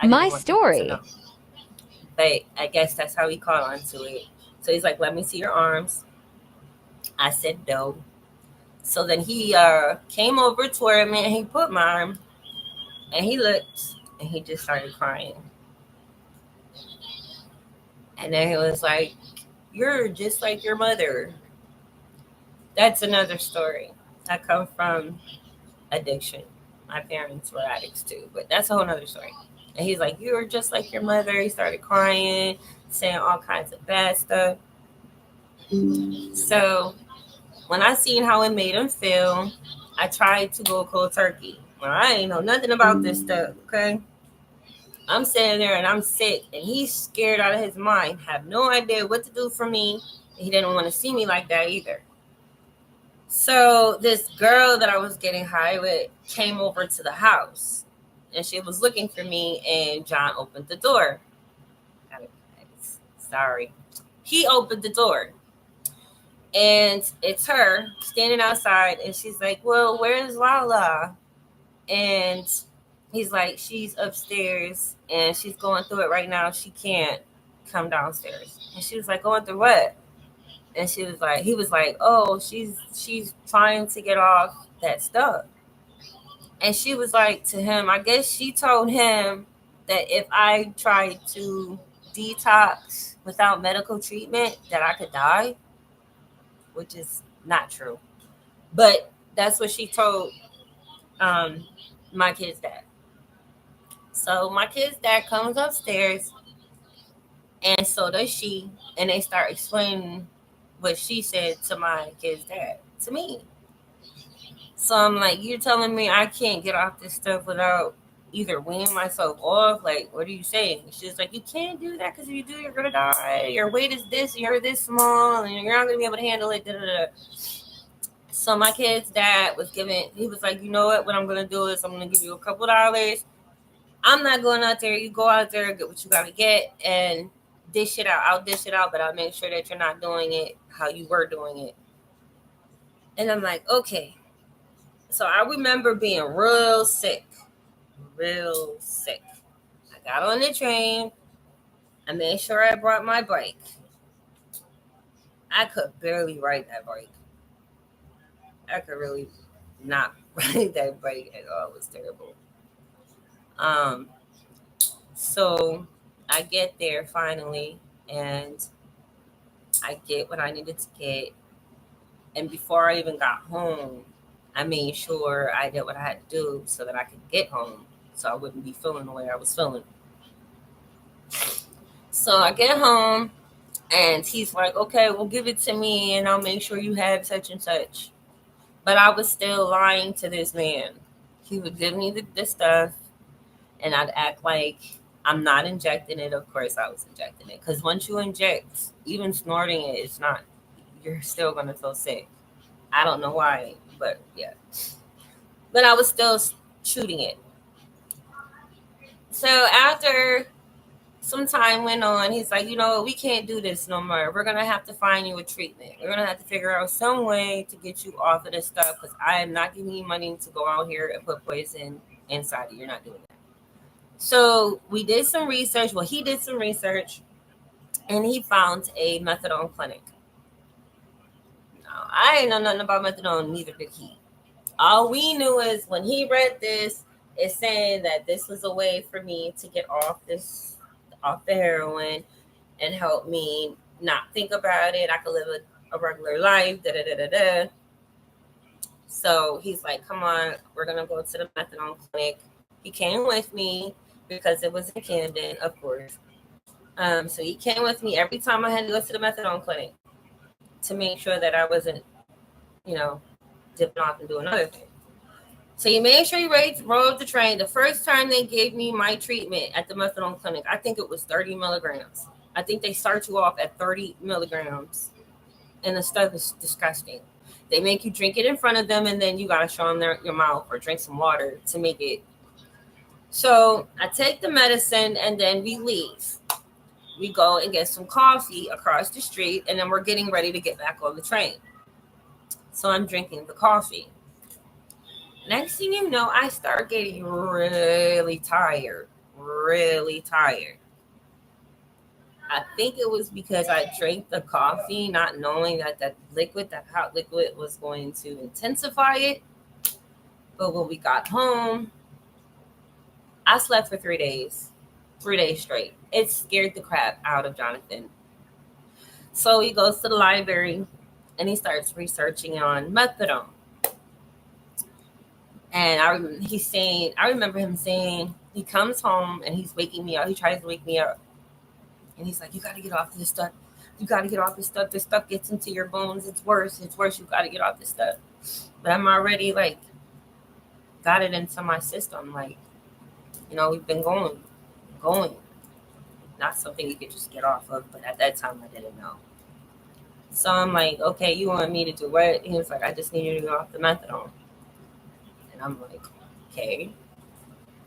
I didn't My want people to know. story. But I guess that's how he caught on to it. So he's like, let me see your arms. I said no. So then he came over toward me and he put my arm and he looked and he just started crying. And then he was like, you're just like your mother. That's another story. I come from addiction. My parents were addicts too, but that's a whole nother story. And he's like, you were just like your mother. He started crying, saying all kinds of bad stuff. So when I seen how it made him feel, I tried to go cold turkey. Well, I ain't know nothing about this stuff, okay? I'm sitting there and I'm sick, and he's scared out of his mind, have no idea what to do for me. He didn't want to see me like that either. So this girl that I was getting high with came over to the house, and she was looking for me, and John opened the door. Sorry. He opened the door, and it's her standing outside, and she's like, well, where's Lala? And he's like, she's upstairs and she's going through it right now. She can't come downstairs. And she was like, going through what? And she was like, he was like, oh, she's trying to get off that stuff. And she was like to him, I guess she told him that if I tried to detox without medical treatment that I could die, which is not true. But that's what she told um, my kid's dad. So my kid's dad comes upstairs, and so does she, and they start explaining what she said to my kid's dad to me. So I'm like, you're telling me I can't get off this stuff without either weaning myself off? Like, what are you saying? She's like, you can't do that because if you do, you're gonna die. Your weight is this, you're this small, and you're not gonna be able to handle it. Da, da, da. So my kid's dad was giving. He was like, you know what I'm gonna do is I'm gonna give you a couple dollars. I'm not going out there. You go out there, get what you gotta get, and dish it out. I'll dish it out, but I'll make sure that you're not doing it how you were doing it. And I'm like, okay. So I remember being real sick, real sick. I got on the train. I made sure I brought my bike. I could barely ride that bike. I could really not ride that bike at all. It was terrible. Um, so I get there finally, and I get what I needed to get. And before I even got home, I made sure I did what I had to do so that I could get home so I wouldn't be feeling the way I was feeling. So I get home, and he's like, okay, well, give it to me and I'll make sure you have such and such. But I was still lying to this man. He would give me the stuff, and I'd act like I'm not injecting it. Of course, I was injecting it. Because once you inject, even snorting it, it's not, you're still going to feel sick. I don't know why, but yeah. But I was still shooting it. So after some time went on, he's like, you know what, we can't do this no more. We're going to have to find you a treatment. We're going to have to figure out some way to get you off of this stuff because I am not giving you money to go out here and put poison inside of you. You're not doing that. So we did some research. Well, he did some research, and he found a methadone clinic. Now, I ain't know nothing about methadone, neither did he. All we knew is when he read this, it's saying that this was a way for me to get off the heroin and help me not think about it. I could live a regular life. Da da da da da. So he's like, "Come on, we're gonna go to the methadone clinic." He came with me because it was in Camden, of course. So he came with me every time I had to go to the methadone clinic to make sure that I wasn't, you know, dipping off and doing other things. So you made sure you rode the train. The first time they gave me my treatment at the methadone clinic, I think it was 30 milligrams. I think they start you off at 30 milligrams. And the stuff is disgusting. They make you drink it in front of them, and then you got to show them your mouth or drink some water to make it. So I take the medicine, and then we leave. We go and get some coffee across the street, and then we're getting ready to get back on the train. So I'm drinking the coffee. Next thing you know, I start getting really tired. really tired. I think it was because I drank the coffee, not knowing that that hot liquid, was going to intensify it. But when we got home, I slept for 3 days, 3 days straight. It scared the crap out of Jonathan. So he goes to the library and he starts researching on methadone. And I remember him saying, he comes home and he's waking me up. He tries to wake me up. And he's like, you got to get off this stuff. You got to get off this stuff. This stuff gets into your bones. It's worse. It's worse. You got to get off this stuff. But I'm already like, got it into my system. Like, we've been going. Not something you could just get off of. But at that time, I didn't know. So I'm like, okay, you want me to do what? He was like, I just need you to get off the methadone. And I'm like, okay.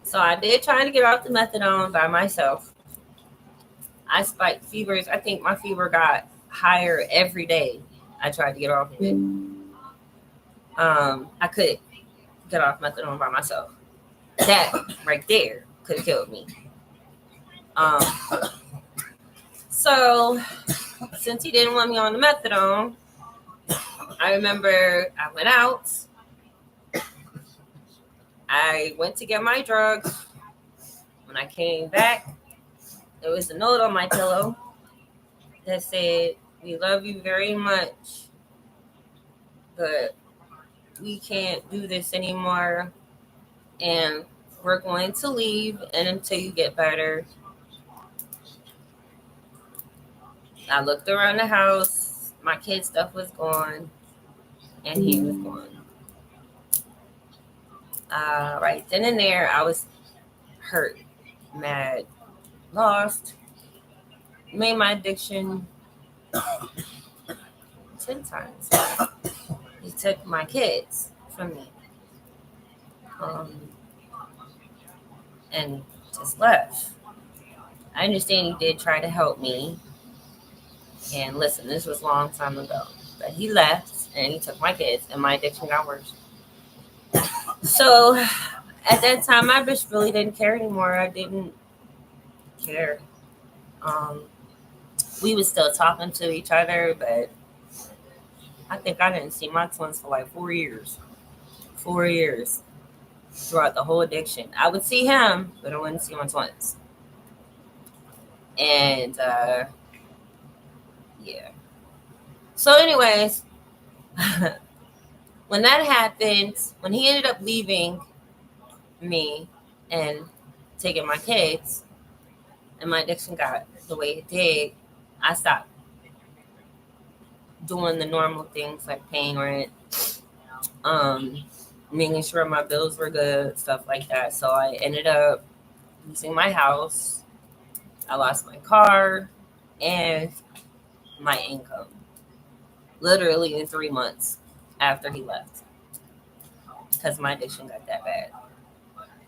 So I did try to get off the methadone by myself. I spiked fevers. I think my fever got higher every day. I tried to get off of it. I couldn't get off methadone by myself. That right there could have killed me. So since he didn't want me on the methadone, I remember I went out. I went to get my drugs. When I came back, there was a note on my pillow that said, we love you very much, but we can't do this anymore, and we're going to leave, and until you get better. I looked around the house. My kid's stuff was gone, and he was gone. Right then and there, I was hurt, mad, lost. Made my addiction 10 times. He took my kids from me, and just left. I understand he did try to help me. And listen, this was a long time ago. But he left and he took my kids, and my addiction got worse. So at that time, I just really didn't care anymore. I didn't care. We was still talking to each other, but I think I didn't see my twins for like 4 years. 4 years throughout the whole addiction. I would see him, but I wouldn't see my twins. And yeah. So anyways, when that happened, when he ended up leaving me and taking my kids, and my addiction got the way it did, I stopped doing the normal things like paying rent, making sure my bills were good, stuff like that. So I ended up losing my house. I lost my car and my income, literally in 3 months after he left, because my addiction got that bad.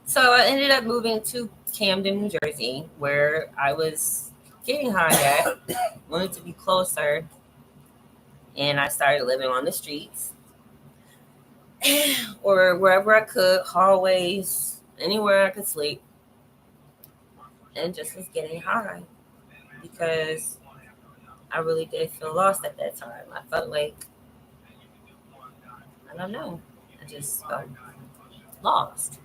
So I ended up moving to Camden, New Jersey, where I was getting high at, wanted to be closer, and I started living on the streets or wherever I could, hallways, anywhere I could sleep, and just was getting high because I really did feel lost at that time. I felt like, I don't know, I just felt lost.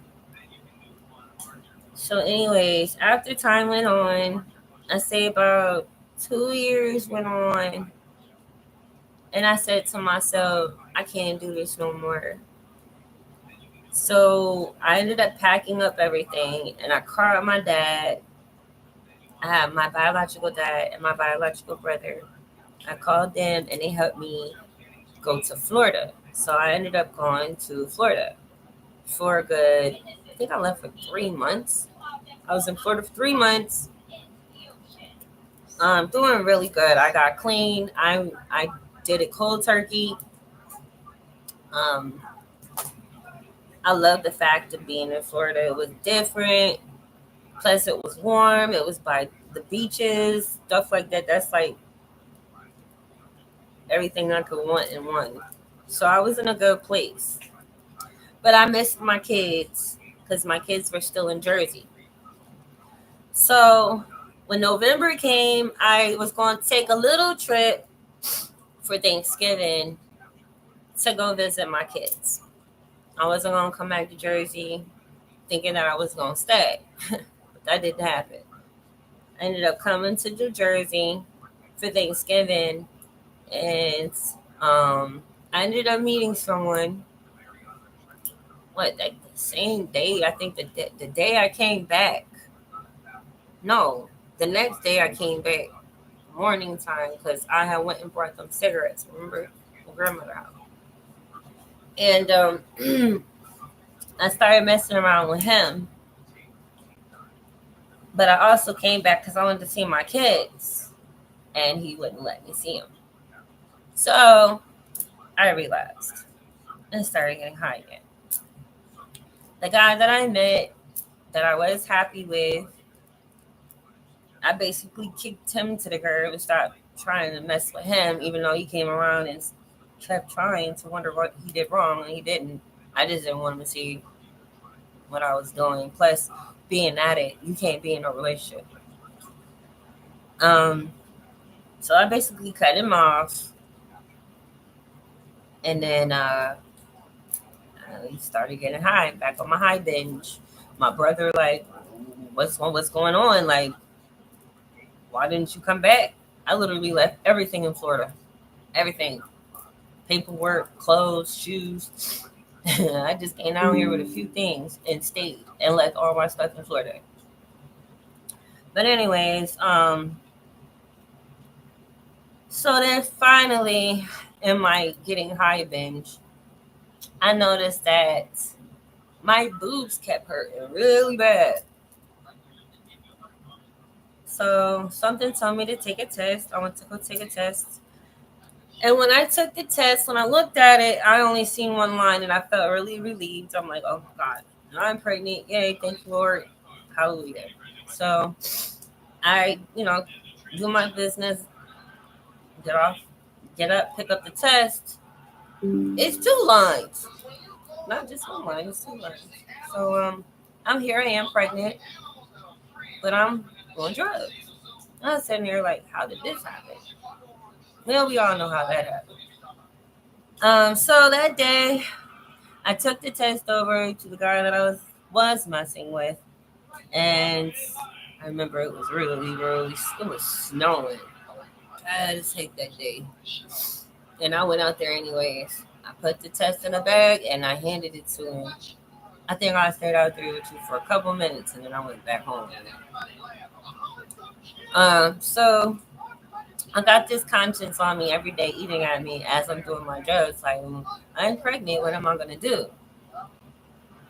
So anyways, after time went on, I say about 2 years went on, and I said to myself, I can't do this no more. So I ended up packing up everything, and I called my dad. I have my biological dad and my biological brother. I called them, and they helped me go to Florida. So I ended up going to Florida for a good, I think I left for 3 months. I was in Florida for 3 months. Doing really good. I got clean. I did it cold turkey. I love the fact of being in Florida. It was different. Plus, it was warm. It was by the beaches, stuff like that. That's like everything I could want in one. So I was in a good place. But I missed my kids because my kids were still in Jersey. So when November came, I was going to take a little trip for Thanksgiving to go visit my kids. I wasn't going to come back to Jersey thinking that I was going to stay, but that didn't happen. I ended up coming to New Jersey for Thanksgiving, and I ended up meeting someone. What, like the same day? I think the day I came back. No, the next day I came back morning time because I had went and brought them cigarettes. Remember, my grandmother house, and I started messing around with him. But I also came back because I wanted to see my kids, and he wouldn't let me see them. So I relapsed and started getting high again. The guy that I met, that I was happy with, I basically kicked him to the curb and stopped trying to mess with him, even though he came around and kept trying to wonder what he did wrong, and he didn't. I just didn't want him to see what I was doing. Plus, being at it, you can't be in a relationship. Um, so I basically cut him off, and then I started getting high, back on my high binge. My brother, like, what's going on? Like, why didn't you come back? I literally left everything in Florida, everything, paperwork, clothes, shoes. I just came down here with a few things and stayed and left all my stuff in Florida. But anyways, so then finally, in my getting high binge, I noticed that my boobs kept hurting really bad. So something told me to take a test. I went to go take a test. And when I took the test, when I looked at it, I only seen one line and I felt really relieved. I'm like, oh my God, I'm pregnant. Yay, thank you, Lord. Hallelujah. So I, do my business, get off, get up, pick up the test. It's two lines, not just one line, it's two lines. So I'm here, I am pregnant, but I'm on drugs. I was sitting there like, how did this happen? Well, we all know how that happened. So that day, I took the test over to the guy that I was messing with, and I remember it was really, really, it was snowing. I just hate that day, and I went out there anyways. I put the test in a bag and I handed it to him. I think I stayed out there with you for a couple minutes, and then I went back home. So I got this conscience on me every day, eating at me as I'm doing my drugs. Like, I'm pregnant. What am I gonna do?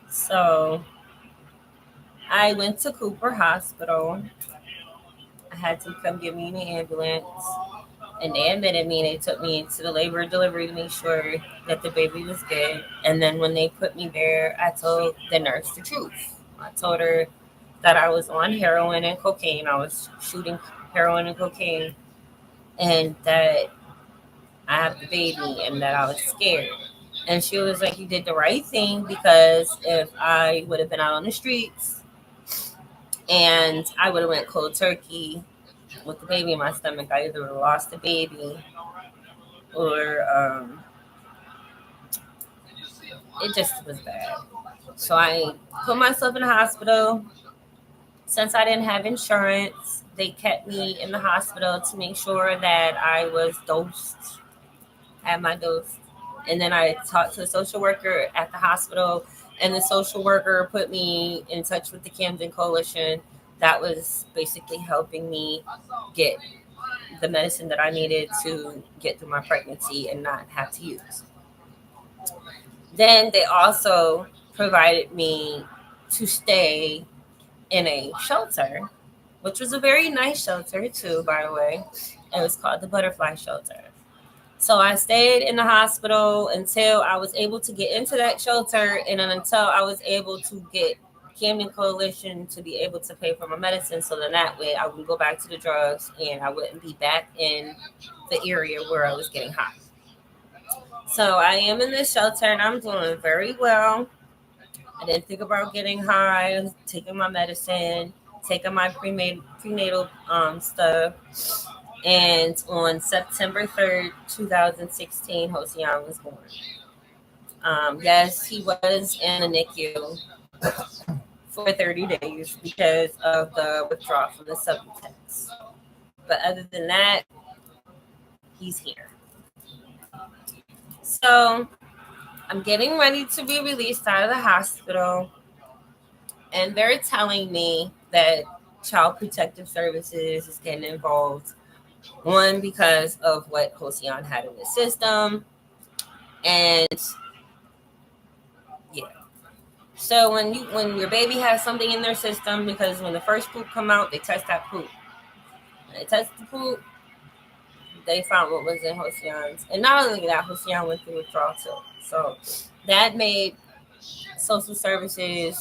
So I went to Cooper Hospital. I had to come get me in the ambulance, and they admitted me. They took me into the labor and delivery to make sure that the baby was good. And then when they put me there, I told the nurse the truth. I told her that I was on heroin and cocaine. I was shooting heroin and cocaine, and that I have the baby, and that I was scared. And she was like, "You did the right thing, because if I would have been out on the streets and I would have went cold turkey with the baby in my stomach, I either would have lost the baby, or it just was bad." So I put myself in the hospital. Since I didn't have insurance, they kept me in the hospital to make sure that I was dosed, had my dose. And then I talked to a social worker at the hospital, and the social worker put me in touch with the Camden Coalition that was basically helping me get the medicine that I needed to get through my pregnancy and not have to use. Then they also provided me to stay in a shelter, which was a very nice shelter too, by the way. It was called the Butterfly Shelter. So I stayed in the hospital until I was able to get into that shelter, and then until I was able to get Camden Coalition to be able to pay for my medicine, so then that way I would go back to the drugs and I wouldn't be back in the area where I was getting high. So I am in this shelter and I'm doing very well. I didn't think about getting high, taking my medicine. taking my prenatal stuff. And on September 3rd, 2016, Hosian was born. Yes, he was in the NICU for 30 days because of the withdrawal from the Subutex. But other than that, he's here. So I'm getting ready to be released out of the hospital, and they're telling me that Child Protective Services is getting involved. One, because of what Hosian had in the system, and yeah. So when your baby has something in their system, because when the first poop come out, they test that poop. When they test the poop, they found what was in Hosian's. And not only that, Hosian went through withdrawal too. So that made social services,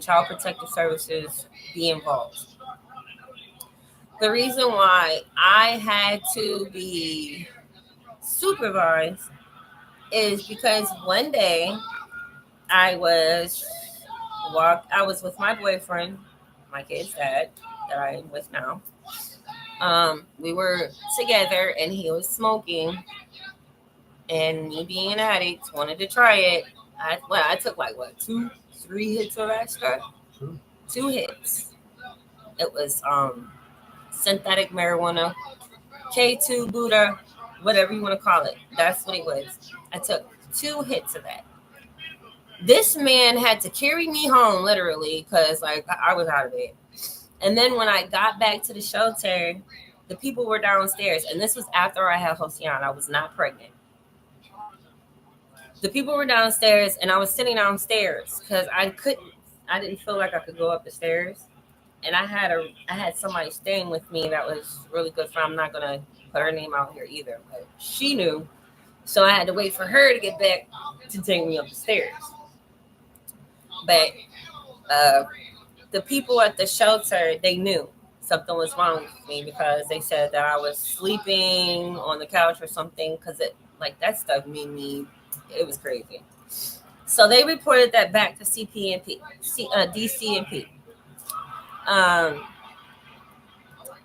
Child Protective Services be involved. The reason why I had to be supervised is because one day I was with my boyfriend, my kid's dad, that I am with now. We were together and he was smoking, and me being an addict wanted to try it. I took like 3 hits of that stuff. 2 hits. It was synthetic marijuana, K2 Buddha, whatever you want to call it. That's what it was. I took 2 hits of that. This man had to carry me home literally because I was out of it. And then when I got back to the shelter, the people were downstairs, and this was after I had Hosian. I was not pregnant. The people were downstairs, and I was sitting downstairs because I didn't feel like I could go up the stairs. And I had somebody staying with me that was really good friend. I'm not gonna put her name out here either, but she knew. So I had to wait for her to get back to take me up the stairs. But the people at the shelter, they knew something was wrong with me because they said that I was sleeping on the couch or something, because that stuff made me, it was crazy. So they reported that back to DCNP.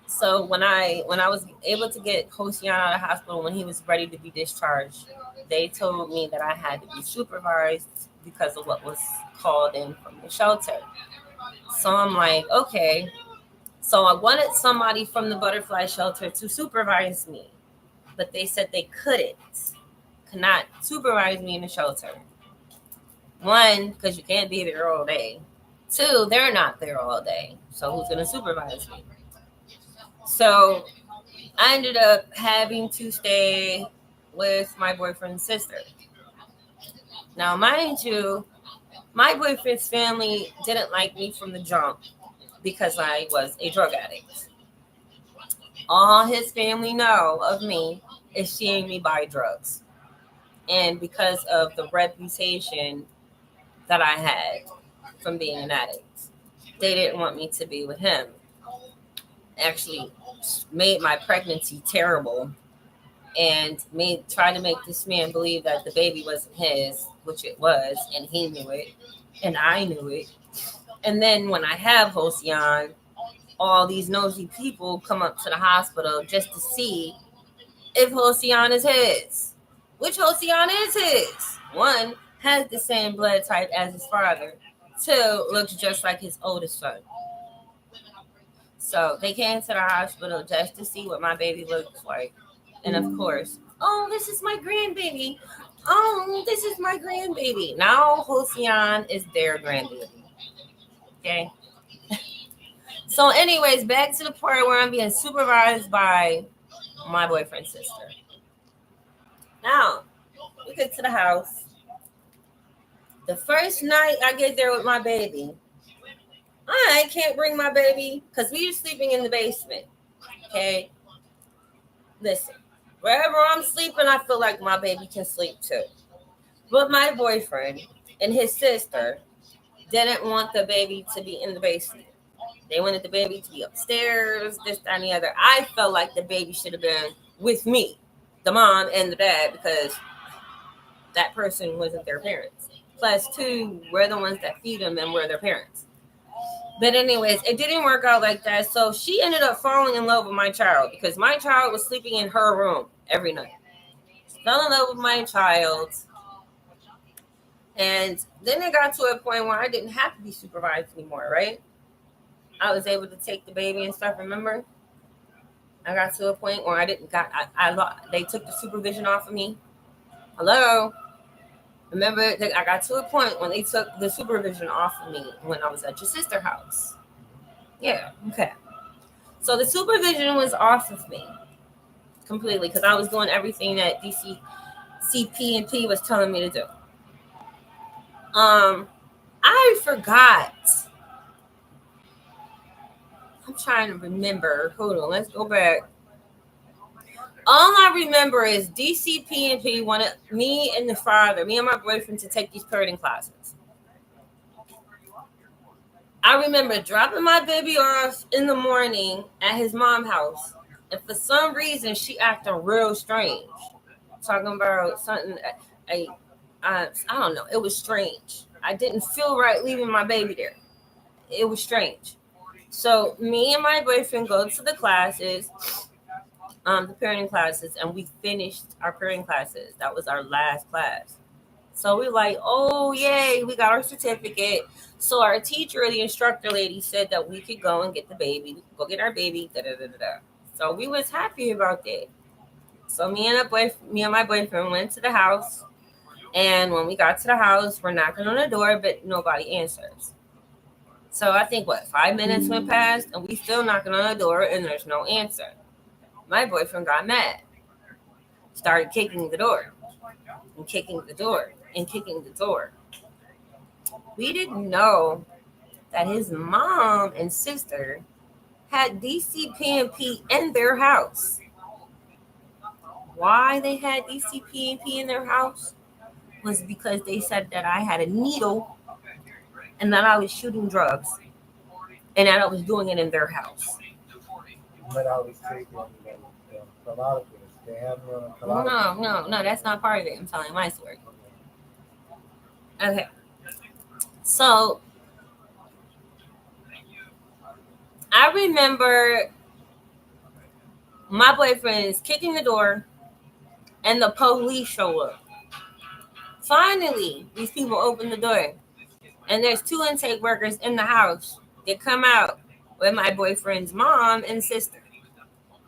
So when I was able to get Hosian out of the hospital, when he was ready to be discharged, they told me that I had to be supervised because of what was called in from the shelter. So I'm like, okay. So I wanted somebody from the butterfly shelter to supervise me, but they said they could not supervise me in the shelter. 1, because you can't be there all day. 2, they're not there all day. So who's going to supervise me? So I ended up having to stay with my boyfriend's sister. Now, mind you, my boyfriend's family didn't like me from the jump because I was a drug addict. All his family know of me is seeing me buy drugs. And because of the reputation that I had from being an addict, they didn't want me to be with him. Actually made my pregnancy terrible and tried to make this man believe that the baby wasn't his, which it was, and he knew it, and I knew it. And then when I have Hosian, all these nosy people come up to the hospital just to see if Hosian is his. Which Hosian is his? 1, has the same blood type as his father. 2, looks just like his oldest son. So they came to the hospital just to see what my baby looks like. And of course, oh, this is my grandbaby. Oh, this is my grandbaby. Now Hosian is their grandbaby. Okay. So anyways, back to the part where I'm being supervised by my boyfriend's sister. Now, we get to the house. The first night I get there with my baby, I can't bring my baby because we were sleeping in the basement. Okay? Listen, wherever I'm sleeping, I feel like my baby can sleep too. But my boyfriend and his sister didn't want the baby to be in the basement. They wanted the baby to be upstairs, this, that, and the other. I felt like the baby should have been with me, the mom and the dad, because that person wasn't their parents. Plus, 2, we're the ones that feed them and we're their parents. But anyways, it didn't work out like that. So she ended up falling in love with my child because my child was sleeping in her room every night. Fell in love with my child. And then it got to a point where I didn't have to be supervised anymore, right? I was able to take the baby and stuff, remember? I got to a point where I didn't got they took the supervision off of me. Hello? Remember, I got to a point when they took the supervision off of me when I was at your sister's house. Yeah, okay. So the supervision was off of me completely because I was doing everything that DCCP and P was telling me to do. I forgot. I'm trying to remember. Hold on, let's go back. All I remember is DCP and P wanted me and my boyfriend, to take these parenting classes. I remember dropping my baby off in the morning at his mom's house, and for some reason she acting real strange, talking about something. I don't know. It was strange. I didn't feel right leaving my baby there. It was strange. So me and my boyfriend go to the classes, the parenting classes, and we finished our parenting classes. That was our last class. So we're like, oh yay, we got our certificate. So our teacher, the instructor lady, said that we could go and get the baby. We could go get our baby. Da, da, da, da, da. So we was happy about that. So me and my boyfriend went to the house. And when we got to the house, we're knocking on the door, but nobody answers. So I think 5 minutes went past, and we still knocking on the door, and there's no answer. My boyfriend got mad, started kicking the door, and kicking the door, and kicking the door. We didn't know that his mom and sister had DCP&P in their house. Why they had DCP&P in their house was because they said that I had a needle and that I was shooting drugs and that I was doing it in their house. But I was taking a lot of this. They have a lot No, that's not part of it. I'm telling my story. Okay. So I remember my boyfriend is kicking the door and the police show up. Finally, these people open the door and there's 2 intake workers in the house. They come out with my boyfriend's mom and sister.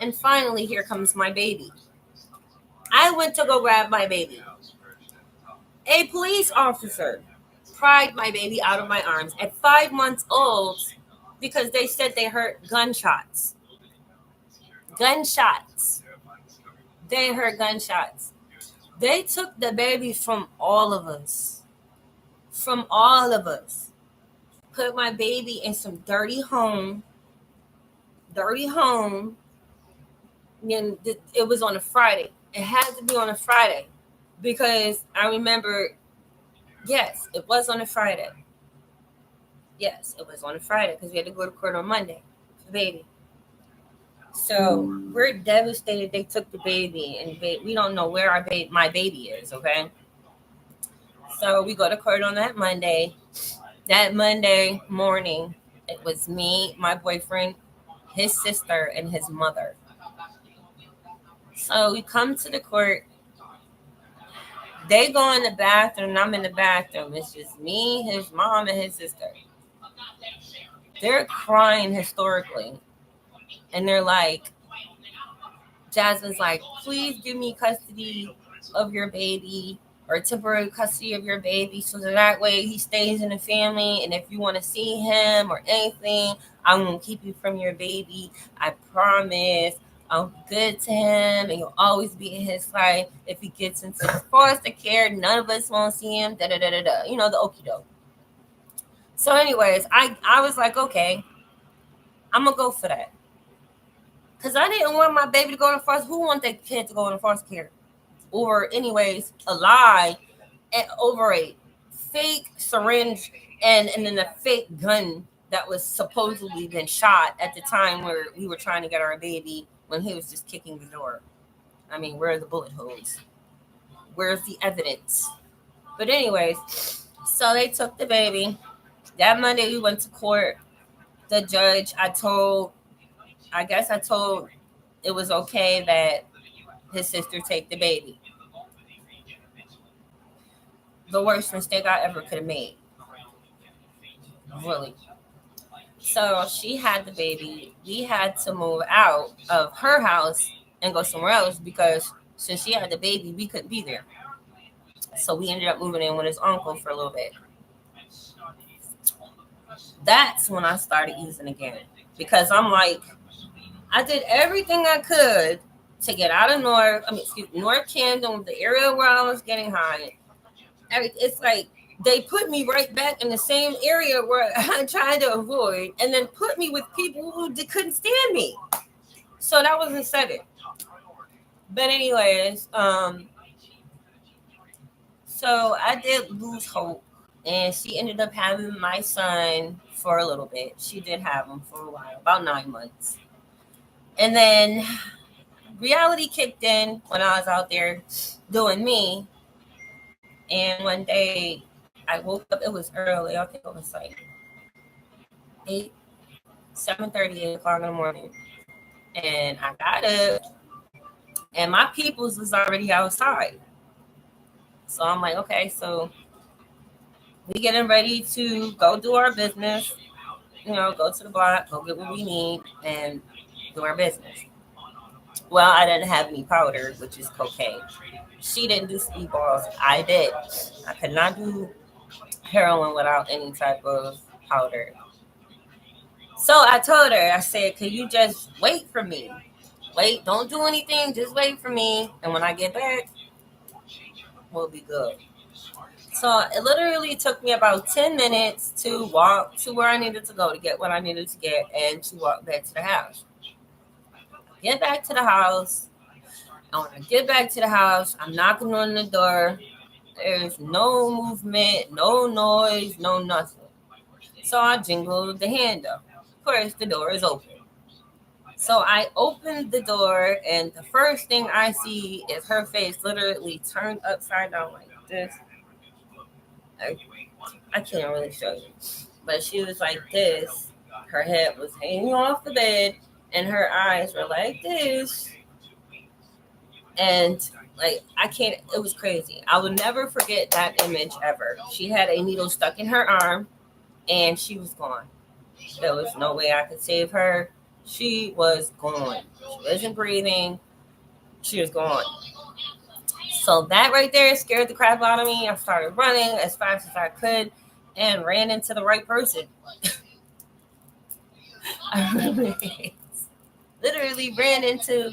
And finally, here comes my baby. I went to go grab my baby. A police officer pried my baby out of my arms at 5 months old because they said they heard gunshots. Gunshots. They heard gunshots. They took the baby from all of us. From all of us. Put my baby in some dirty home. Dirty home. And it was on a Friday. It had to be on a Friday. Because I remember, yes, it was on a Friday. Yes, it was on a Friday because we had to go to court on Monday for the baby. So we're devastated they took the baby, and we don't know where my baby is, okay? So we go to court on that Monday. That Monday morning, it was me, my boyfriend, his sister, and his mother. So we come to the court. They go in the bathroom, and I'm in the bathroom. It's just me, his mom, and his sister. They're crying historically. And they're like, Jasmine's like, please give me custody of your baby or temporary custody of your baby so that way he stays in the family. And if you want to see him or anything, I won't keep you from your baby. I promise. I'll be good to him and you'll always be in his life. If he gets into foster care, none of us won't see him. Da da da da da. You know, the okie doke. So, anyways, I was like, okay, I'm gonna go for that. Because I didn't want my baby to go to foster. Who wants their kid to go into foster care? Or, anyways, a lie over a fake syringe and then a fake gun that was supposedly been shot at the time where we were trying to get our baby when he was just kicking the door. I mean, where are the bullet holes? Where's the evidence? But anyways, so they took the baby. That Monday we went to court. the judge, I told it was okay that his sister take the baby. The worst mistake I ever could have made. Really. So she had the baby. We had to move out of her house and go somewhere else because since she had the baby, we couldn't be there. So we ended up moving in with his uncle for a little bit. That's when I started using again because I'm like, I did everything I could to get out of North Camden, the area where I was getting high. It's like they put me right back in the same area where I tried to avoid, and then put me with people who couldn't stand me. So that was incentive. But anyways, so I did lose hope, and she ended up having my son for a little bit. She did have him for a while, about 9 months, and then reality kicked in when I was out there doing me. And one day I woke up, it was early, I think it was like 8, 7:30, 8 o'clock in the morning. And I got up and my peoples was already outside. So I'm like, okay, so we getting ready to go do our business, go to the block, go get what we need and do our business. Well, I didn't have any powder, which is cocaine. She didn't do speedballs. I did. I could not do heroin without any type of powder. So I told her, I said, could you just wait for me? Wait, don't do anything, just wait for me. And when I get back, we'll be good. So it literally took me about 10 minutes to walk to where I needed to go to get what I needed to get and to walk back to the house. Get back to the house. And when I get back to the house, I'm knocking on the door. There's no movement, no noise, no nothing. So I jingled the handle. Of course, the door is open. So I opened the door, and the first thing I see is her face literally turned upside down like this. I can't really show you. But she was like this. Her head was hanging off the bed, and her eyes were like this. And I can't, it was crazy. I would never forget that image ever. She had a needle stuck in her arm, and she was gone. There was no way I could save her. She was gone. She wasn't breathing. She was gone. So that right there scared the crap out of me. I started running as fast as I could and ran into the right person. I literally ran into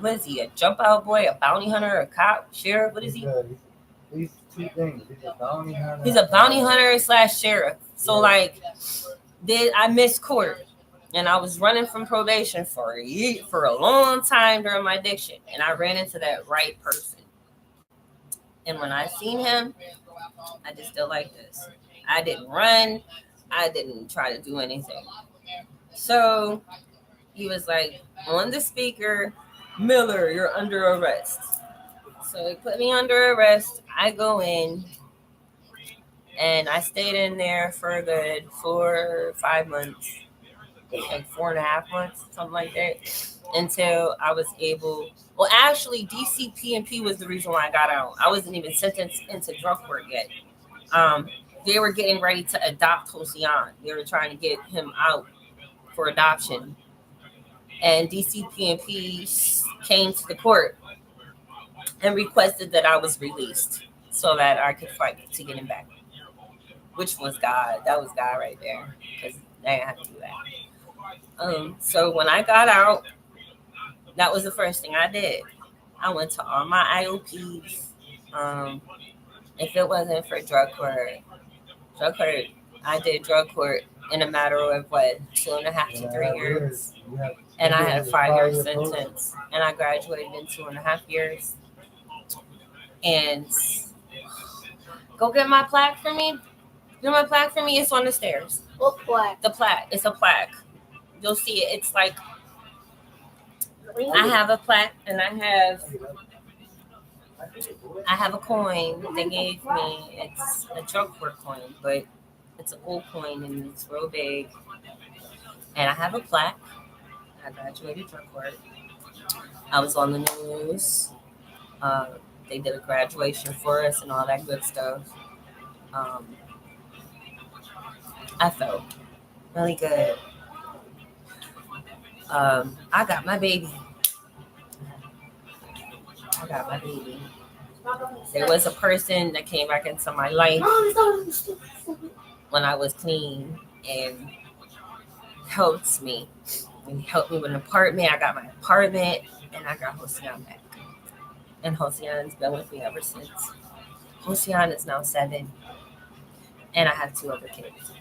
what is he, a jump out boy, a bounty hunter, a cop, sheriff? What is he? These two things. He's a bounty hunter. He's a bounty hunter / sheriff. So I missed court, and I was running from probation for a long time during my addiction, and I ran into that right person. And when I seen him, I just still like this. I didn't run. I didn't try to do anything. So he was like on the speaker, Miller, you're under arrest. So he put me under arrest. I go in, and I stayed in there for a good 4 or 5 months, like 4.5 months, something like that, until I was able. Well, actually, DCP&P was the reason why I got out. I wasn't even sentenced into drug court yet. They were getting ready to adopt Hossein. They were trying to get him out for adoption. And DCP&P came to the court and requested that I was released so that I could fight to get him back, which was God. That was God right there, because they didn't have to do that. So when I got out, that was the first thing I did. I went to all my IOPs. If it wasn't for drug court, I did drug court in a matter of 2.5 to 3 years. And I had a 5-year sentence, and I graduated in 2.5 years. And go get my plaque for me. Get my plaque for me. It's on the stairs. What plaque? The plaque. It's a plaque. You'll see it. It's like I have a plaque, and I have a coin they gave me. It's a drug court coin, but it's It's a gold coin and it's real big. And I have a plaque. I graduated drug court. I was on the news. They did a graduation for us and all that good stuff. Um, I felt really good. I got my baby. There was a person that came back into my life when I was clean and helped me. And helped me with an apartment. I got my apartment and I got Hosian back. And Hosian's been with me ever since. Hosian is now 7. And I have 2 other kids.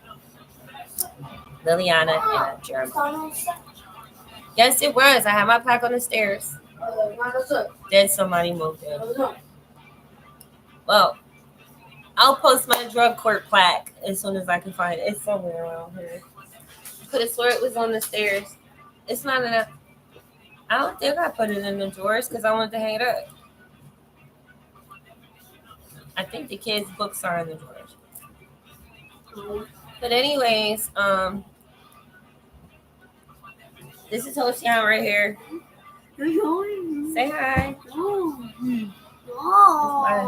Liliana and Jeremy. Yes, it was. I had my plaque on the stairs. Then somebody moved it. Well, I'll post my drug court plaque as soon as I can find it. It's somewhere around here. Could have swore it was on the stairs. It's not enough. I don't think I put it in the drawers because I wanted to hang it up. I think the kids' books are in the drawers. But anyways, this is Hosian right here. Say hi. My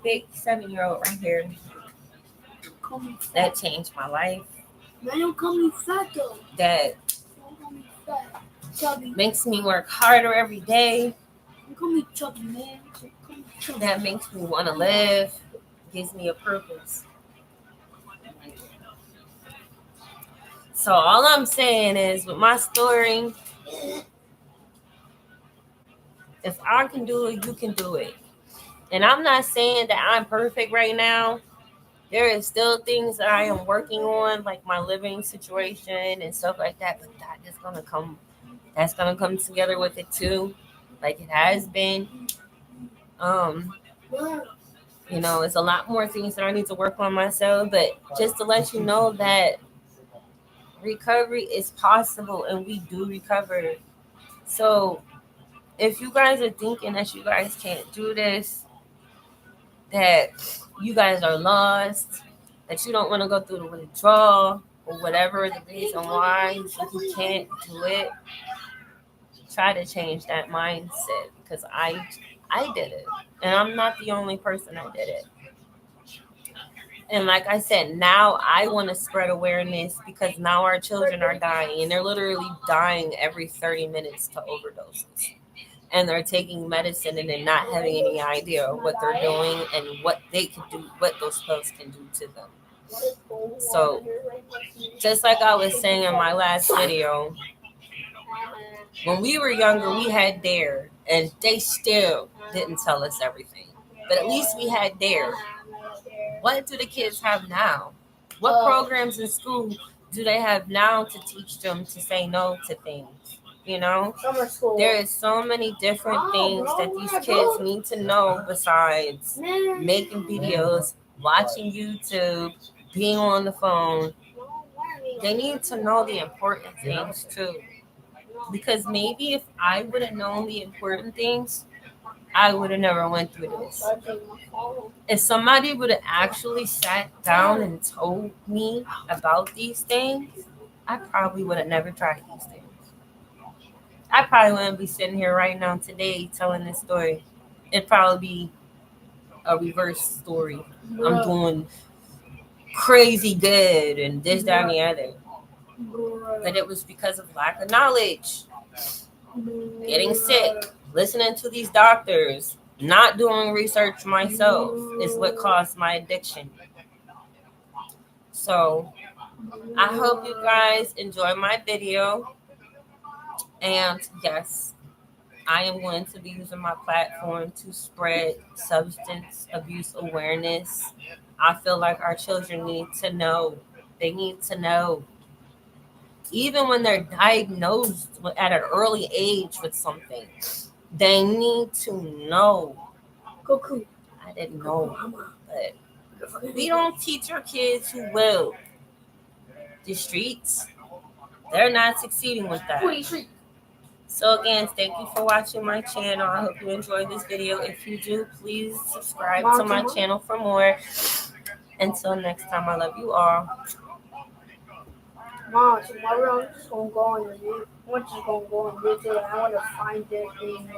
big 7-year-old right here. That changed my life. That makes me work harder every day. That makes me want to live. Gives me a purpose. So all I'm saying is with my story, if I can do it, you can do it. And I'm not saying that I'm perfect right now. There is still things that I am working on, like my living situation and stuff like that. But that is gonna come. That's gonna come together with it too, like it has been. It's a lot more things that I need to work on myself. But just to let you know that recovery is possible and we do recover. So if you guys are thinking that you guys can't do this, that you guys are lost, that you don't want to go through the withdrawal or whatever the reason why you can't do it, try to change that mindset because I did it. And I'm not the only person that did it. And like I said, now I want to spread awareness because now our children are dying. And they're literally dying every 30 minutes to overdoses. And they're taking medicine and they're not having any idea what they're doing and what they can do, what those pills can do to them. So, just like I was saying in my last video, when we were younger, we had DARE, and they still didn't tell us everything. But at least we had DARE. What do the kids have now? What programs in school do they have now to teach them to say no to things? There is so many different things that these kids need to know besides making videos, watching YouTube, being on the phone. They need to know the important things too. Because maybe if I would have known the important things, I would have never went through this. If somebody would have actually sat down and told me about these things, I probably would have never tried these things. I probably wouldn't be sitting here right now today telling this story. It'd probably be a reverse story. I'm doing crazy good and this, that, and the other. But it was because of lack of knowledge. Getting sick, listening to these doctors, not doing research myself is what caused my addiction. So I hope you guys enjoy my video. And yes, I am going to be using my platform to spread substance abuse awareness. I feel like our children need to know. They need to know. Even when they're diagnosed at an early age with something, they need to know. Goku. I didn't know, but we don't teach our kids who will. The streets, they're not succeeding with that. So again, thank you for watching my channel. I hope you enjoyed this video. If you do, please subscribe to my channel for more. Until next time, I love you all. Mom, tomorrow I'm just gonna go on YouTube. I'm just gonna go on YouTube and I wanna find this thing.